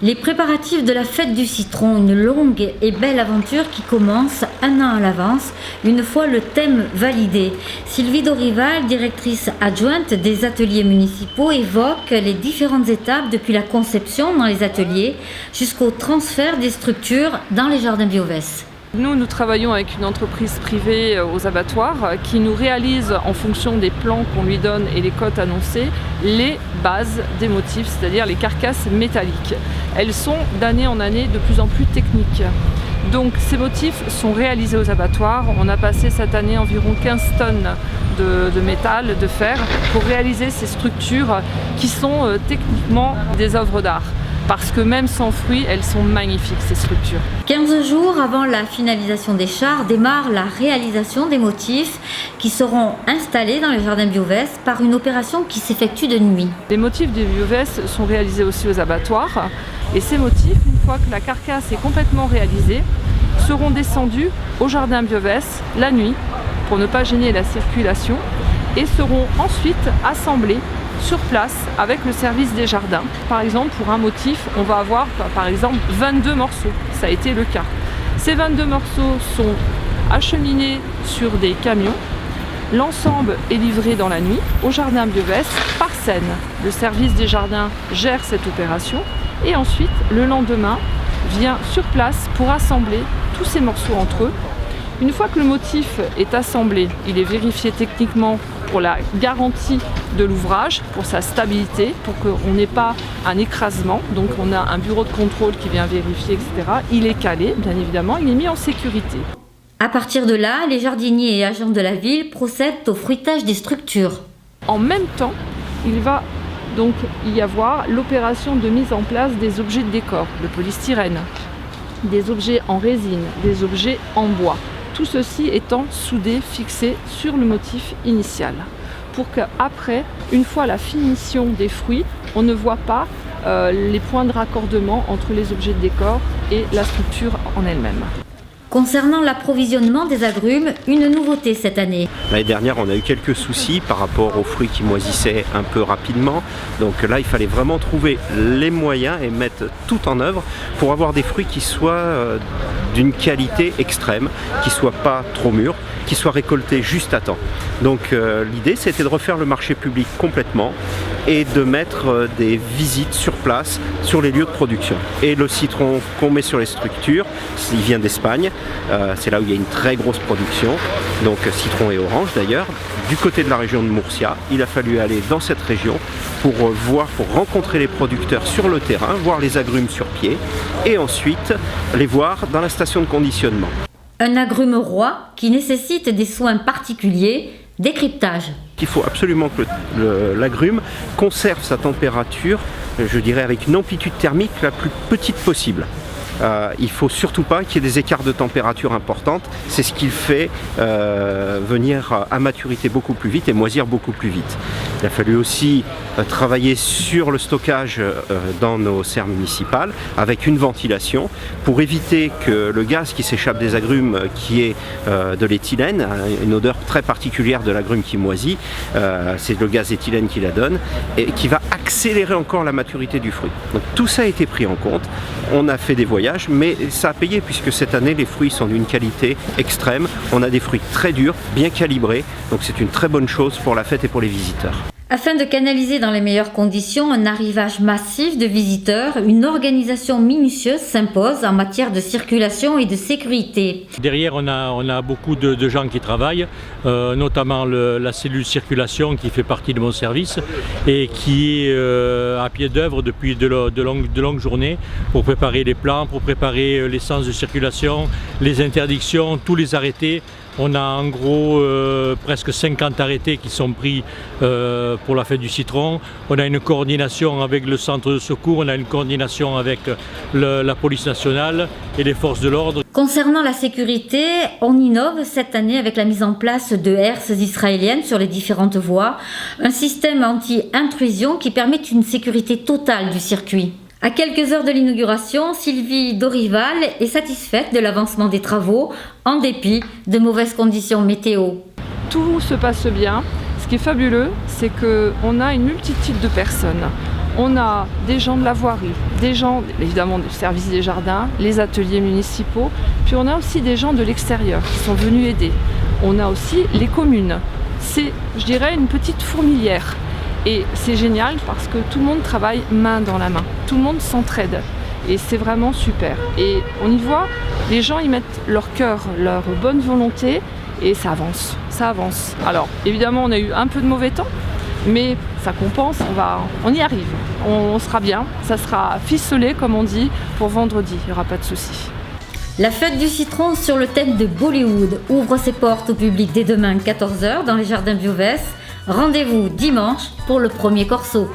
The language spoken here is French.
Les préparatifs de la fête du citron, une longue et belle aventure qui commence un an à l'avance, une fois le thème validé. Sylvie Dorival, directrice adjointe des ateliers municipaux, évoque les différentes étapes depuis la conception dans les ateliers jusqu'au transfert des structures dans les jardins Biovès. Nous travaillons avec une entreprise privée aux abattoirs qui nous réalise en fonction des plans qu'on lui donne et les cotes annoncées, les bases des motifs, c'est-à-dire les carcasses métalliques. Elles sont d'année en année de plus en plus techniques. Donc ces motifs sont réalisés aux abattoirs. On a passé cette année environ 15 tonnes de métal, de fer, pour réaliser ces structures qui sont techniquement des œuvres d'art. Parce que même sans fruits, elles sont magnifiques, ces structures. 15 jours avant la finalisation des chars, démarre la réalisation des motifs qui seront installés dans les jardins Biovès par une opération qui s'effectue de nuit. Les motifs des Biovès sont réalisés aussi aux abattoirs. Et ces motifs, une fois que la carcasse est complètement réalisée, seront descendus au jardin Biovès la nuit pour ne pas gêner la circulation et seront ensuite assemblés sur place avec le service des jardins. Par exemple, pour un motif, on va avoir par exemple 22 morceaux. Ça a été le cas. Ces 22 morceaux sont acheminés sur des camions. L'ensemble est livré dans la nuit au jardin Biovès par scène. Le service des jardins gère cette opération et ensuite, le lendemain, vient sur place pour assembler tous ces morceaux entre eux. Une fois que le motif est assemblé, il est vérifié techniquement pour la garantie de l'ouvrage, pour sa stabilité, pour qu'on n'ait pas un écrasement. Donc on a un bureau de contrôle qui vient vérifier, etc. Il est calé, bien évidemment, il est mis en sécurité. À partir de là, les jardiniers et agents de la ville procèdent au fruitage des structures. En même temps, il va donc y avoir l'opération de mise en place des objets de décor, le polystyrène, des objets en résine, des objets en bois. Tout ceci étant soudé, fixé sur le motif initial. Pour qu'après, une fois la finition des fruits, on ne voit pas les points de raccordement entre les objets de décor et la structure en elle-même. Concernant l'approvisionnement des agrumes, une nouveauté cette année. L'année dernière, on a eu quelques soucis par rapport aux fruits qui moisissaient un peu rapidement. Donc là, il fallait vraiment trouver les moyens et mettre tout en œuvre pour avoir des fruits qui soient d'une qualité extrême, qui ne soient pas trop mûrs, qui soient récoltés juste à temps. Donc l'idée, c'était de refaire le marché public complètement et de mettre des visites sur place, sur les lieux de production. Et le citron qu'on met sur les structures, il vient d'Espagne, c'est là où il y a une très grosse production, donc citron et orange d'ailleurs. Du côté de la région de Murcia, il a fallu aller dans cette région pour rencontrer les producteurs sur le terrain, voir les agrumes sur pied et ensuite les voir dans la station de conditionnement. Un agrume roi qui nécessite des soins particuliers, décryptage. Il faut absolument que l'agrume conserve sa température, je dirais avec une amplitude thermique la plus petite possible. Il ne faut surtout pas qu'il y ait des écarts de température importantes. C'est ce qui le fait venir à maturité beaucoup plus vite et moisir beaucoup plus vite. Il a fallu aussi travailler sur le stockage dans nos serres municipales avec une ventilation pour éviter que le gaz qui s'échappe des agrumes, qui est de l'éthylène, une odeur très particulière de l'agrume qui moisit, c'est le gaz éthylène qui la donne et qui va accélérer encore la maturité du fruit. Donc tout ça a été pris en compte. On a fait des voyages, mais ça a payé puisque cette année les fruits sont d'une qualité extrême. On a des fruits très durs, bien calibrés, donc c'est une très bonne chose pour la fête et pour les visiteurs. Afin de canaliser dans les meilleures conditions un arrivage massif de visiteurs, une organisation minutieuse s'impose en matière de circulation et de sécurité. Derrière, on a beaucoup de gens qui travaillent, notamment la cellule circulation qui fait partie de mon service et qui est à pied d'œuvre depuis de longues journées pour préparer les plans, pour préparer les sens de circulation, les interdictions, tous les arrêtés. On a en gros presque 50 arrêtés qui sont pris pour la fête du citron. On a une coordination avec le centre de secours, on a une coordination avec la police nationale et les forces de l'ordre. Concernant la sécurité, on innove cette année avec la mise en place de herses israéliennes sur les différentes voies, un système anti-intrusion qui permet une sécurité totale du circuit. À quelques heures de l'inauguration, Sylvie Dorival est satisfaite de l'avancement des travaux en dépit de mauvaises conditions météo. Tout se passe bien. Ce qui est fabuleux, c'est qu'on a une multitude de personnes. On a des gens de la voirie, des gens évidemment du service des jardins, les ateliers municipaux, puis on a aussi des gens de l'extérieur qui sont venus aider. On a aussi les communes. C'est, je dirais, une petite fourmilière. Et c'est génial parce que tout le monde travaille main dans la main, tout le monde s'entraide. Et c'est vraiment super. Et on y voit, les gens y mettent leur cœur, leur bonne volonté, et ça avance, ça avance. Alors évidemment on a eu un peu de mauvais temps, mais ça compense, on y arrive, on sera bien, ça sera ficelé comme on dit pour vendredi, il n'y aura pas de souci. La fête du citron sur le thème de Bollywood ouvre ses portes au public dès demain 14h dans les jardins Biovès. Rendez-vous dimanche pour le premier corso.